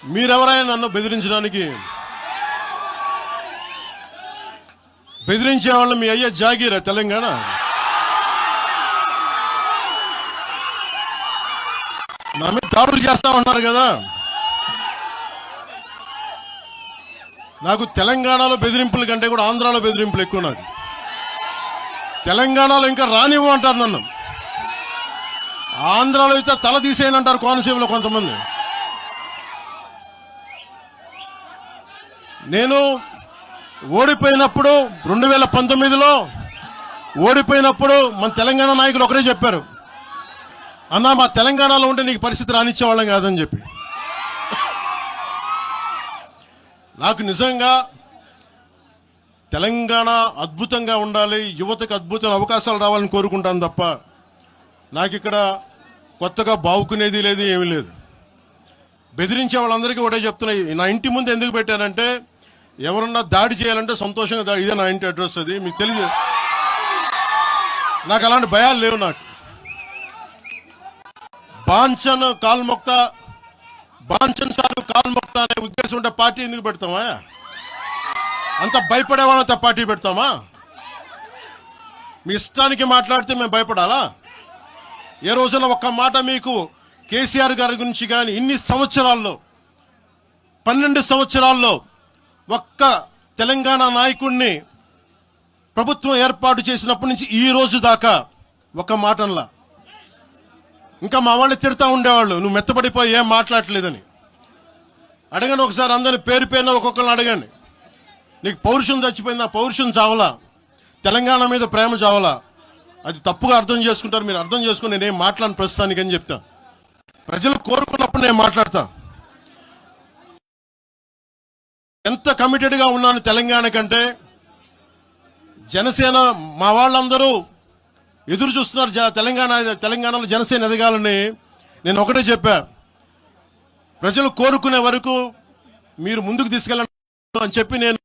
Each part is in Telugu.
మీరెవరైనా నన్ను బెదిరించడానికి? బెదిరించే వాళ్ళు మీ అయ్యే జాగీరా తెలంగాణ? నా మీద దాడులు చేస్తా ఉన్నారు కదా. నాకు తెలంగాణలో బెదిరింపుల కంటే కూడా ఆంధ్రాలో బెదిరింపులు ఎక్కువ. నాకు తెలంగాణలో ఇంకా రానివ్వు అంటారు నన్ను, ఆంధ్రాలో అయితే తల తీసేయనంటారు కోనసీమలో కొంతమంది. నేను ఓడిపోయినప్పుడు 2019లో ఓడిపోయినప్పుడు మన తెలంగాణ నాయకులు ఒకరే చెప్పారు, అన్నా మా తెలంగాణలో ఉంటే నీకు పరిస్థితి రానిచ్చేవాళ్ళం కాదని చెప్పి. నాకు నిజంగా తెలంగాణ అద్భుతంగా ఉండాలి, యువతకు అద్భుతమైన అవకాశాలు రావాలని కోరుకుంటాను తప్ప నాకు ఇక్కడ కొత్తగా బావుకునేది లేదు, ఏమీ లేదు. బెదిరించే వాళ్ళందరికీ ఒకటే చెప్తున్నా, నా ఇంటి ముందు ఎందుకు పెట్టారంటే ఎవరన్నా దాడి చేయాలంటే సంతోషంగా దాడి, ఇదే నా ఇంటి అడ్రస్, అది మీకు తెలియదు. నాకు అలాంటి భయాలు లేవు. నాకు బాంఛన్ కాల్మొక్త, బాంఛన్ సార్ కాల్మొక్త అనే ఉద్దేశం ఉంటే పార్టీ ఎందుకు పెడతామా? అంత భయపడేవాళ్ళంత పార్టీ పెడతామా? మీ ఇష్టానికి మాట్లాడితే మేము భయపడాలా? ఏ రోజున ఒక్క మాట మీకు కేసీఆర్ గారి గురించి కానీ ఇన్ని సంవత్సరాల్లో 12 సంవత్సరాల్లో ఒక్క తెలంగాణ నాయకుడిని ప్రభుత్వం ఏర్పాటు చేసినప్పటి నుంచి ఈ రోజు దాకా ఒక్క మాటంలా. ఇంకా మా వాళ్ళు తిడతా ఉండేవాళ్ళు, నువ్వు మెత్తబడిపోయి ఏం మాట్లాడలేదని. అడగండి ఒకసారి, అందరిని పేరు పేరున ఒక్కొక్కరిని అడగండి. నీకు పౌరుషం చచ్చిపోయిందా? పౌరుషం చావలా, తెలంగాణ మీద ప్రేమ చావలా. అది తప్పుగా అర్థం చేసుకుంటారు. మీరు అర్థం చేసుకుని నేనేం మాట్లాడిన ప్రస్తుతానికి అని చెప్తా. ప్రజలు కోరుకున్నప్పుడు నేను మాట్లాడతా. ఎంత కమిటెడ్గా ఉన్నాను తెలంగాణ కంటే. జనసేన మా వాళ్ళందరూ ఎదురు చూస్తున్నారు తెలంగాణలో జనసేన ఎదగాలని. నేను ఒకటే చెప్పా, ప్రజలు కోరుకునే వరకు మీరు ముందుకు తీసుకెళ్ళండి అని చెప్పి నేను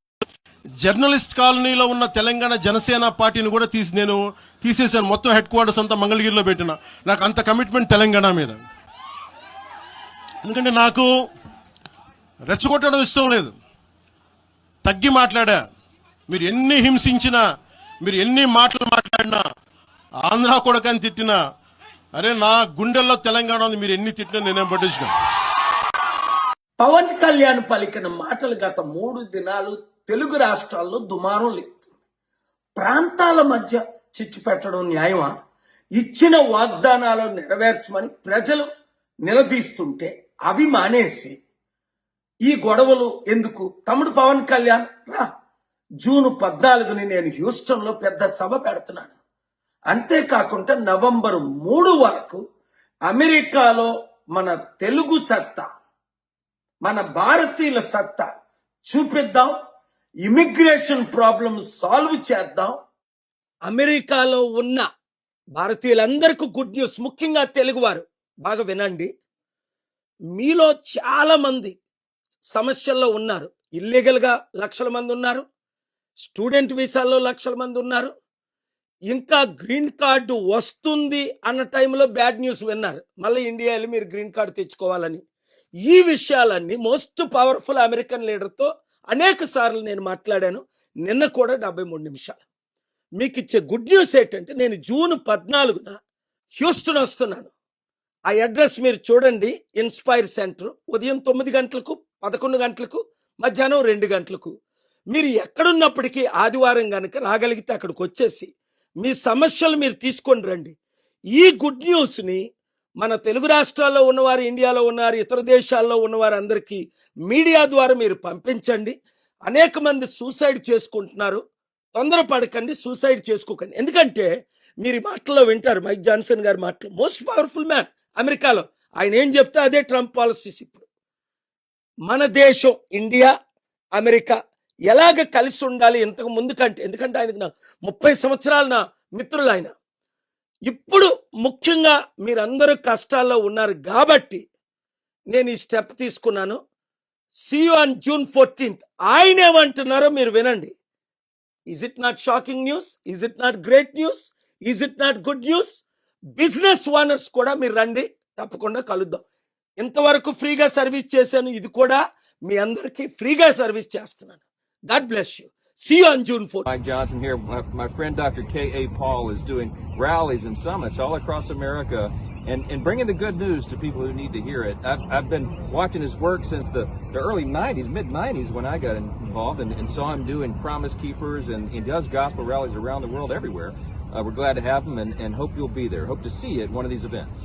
జర్నలిస్ట్ కాలనీలో ఉన్న తెలంగాణ జనసేన పార్టీని కూడా నేను తీసేశాను. మొత్తం హెడ్ క్వార్టర్స్ అంతా మంగళగిరిలో పెట్టిన. నాకు అంత కమిట్మెంట్ తెలంగాణ మీద. ఎందుకంటే నాకు రెచ్చగొట్టడం ఇష్టం లేదు, తగ్గి మాట్లాడా. మీరు ఎన్ని హింసించినా, మీరు ఎన్ని మాటలు మాట్లాడినా, ఆంధ్ర కొడకని తిట్టినా, అరే నా గుండెల్లో తెలంగాణ ఉంది, మీరు ఎన్ని తిట్టినా నేనేం పట్టించుకోను. పవన్ కళ్యాణ్ పలికిన మాటలు గత 3 దినాలు తెలుగు రాష్ట్రాల్లో దుమారం లేదు. ప్రాంతాల మధ్య చిచ్చు పెట్టడం న్యాయమా? ఇచ్చిన వాగ్దానాలు నెరవేర్చమని ప్రజలు నిలదీస్తుంటే అవి మానేసి ఈ గొడవలు ఎందుకు? తమ్ముడు పవన్ కళ్యాణ్ రా, జూన్ 14ని నేను హ్యూస్టన్లో పెద్ద సభ పెడుతున్నాను. అంతేకాకుండా నవంబర్ 3 వరకు అమెరికాలో మన తెలుగు సత్తా, మన భారతీయుల సత్తా చూపిద్దాం. ఇమిగ్రేషన్ ప్రాబ్లమ్ సాల్వ్ చేద్దాం. అమెరికాలో ఉన్న భారతీయులందరికీ గుడ్ న్యూస్, ముఖ్యంగా తెలుగువారు బాగా వినండి. మీలో చాలా మంది సమస్యల్లో ఉన్నారు. ఇల్లీగల్గా లక్షల మంది ఉన్నారు, స్టూడెంట్ వీసాల్లో లక్షల మంది ఉన్నారు, ఇంకా గ్రీన్ కార్డు వస్తుంది అన్న టైంలో బ్యాడ్ న్యూస్ విన్నారు, మళ్ళీ ఇండియా వెళ్ళి మీరు గ్రీన్ కార్డు తెచ్చుకోవాలని. ఈ విషయాలన్నీ మోస్ట్ పవర్ఫుల్ అమెరికన్ లీడర్తో అనేక సార్లు నేను మాట్లాడాను. నిన్న కూడా 73 నిమిషాలు. మీకు ఇచ్చే గుడ్ న్యూస్ ఏంటంటే నేను జూన్ 14న హ్యూస్టన్ వస్తున్నాను. ఆ అడ్రస్ మీరు చూడండి, ఇన్స్పైర్ సెంటర్. ఉదయం 9 గంటలకు, 11 గంటలకు, మధ్యాహ్నం 2 గంటలకు. మీరు ఎక్కడున్నప్పటికీ ఆదివారం కనుక రాగలిగితే అక్కడికి వచ్చేసి మీ సమస్యలు మీరు తీసుకొని రండి. ఈ గుడ్ న్యూస్ని మన తెలుగు రాష్ట్రాల్లో ఉన్నవారు, ఇండియాలో ఉన్నారు, ఇతర దేశాల్లో ఉన్నవారు అందరికీ మీడియా ద్వారా మీరు పంపించండి. అనేక మంది సూసైడ్ చేసుకుంటున్నారు. తొందరపడకండి, సూసైడ్ చేసుకోకండి. ఎందుకంటే మీరు ఈ మాటల్లో వింటారు, మైక్ జాన్సన్ గారి మాటలు. మోస్ట్ పవర్ఫుల్ మ్యాన్ అమెరికాలో. ఆయన ఏం చెప్తే అదే ట్రంప్ పాలసీస్. ఇప్పుడు మన దేశం ఇండియా, అమెరికా ఎలాగ కలిసి ఉండాలి ఇంతకు ముందు కంటే, ఎందుకంటే ఆయనకు నా 30 సంవత్సరాలు నా మిత్రులు ఆయన. ఇప్పుడు ముఖ్యంగా మీరందరూ కష్టాల్లో ఉన్నారు కాబట్టి నేను ఈ స్టెప్ తీసుకున్నాను. See you on June 14th. ఆయన ఏమంటున్నారో మీరు వినండి. Is it not shocking news? Is it not great news? Is it not good news? Business owners కూడా మీరు రండి, తప్పకుండా కలుద్దాం. ఇంతవరకు ఫ్రీగా సర్వీస్ చేశాను, ఇది కూడా మీ అందరికీ ఫ్రీగా సర్వీస్ చేస్తున్నాను. God bless you. See you on June 4th. Mike Johnson here. My friend Dr. K.A. Paul is doing rallies and summits all across America and bringing the good news to people who need to hear it. I've been watching his work since the early 90s, mid-90s when I got involved and saw him doing Promise Keepers and he does gospel rallies around the world everywhere. We're glad to have him and hope you'll be there. Hope to see you at one of these events.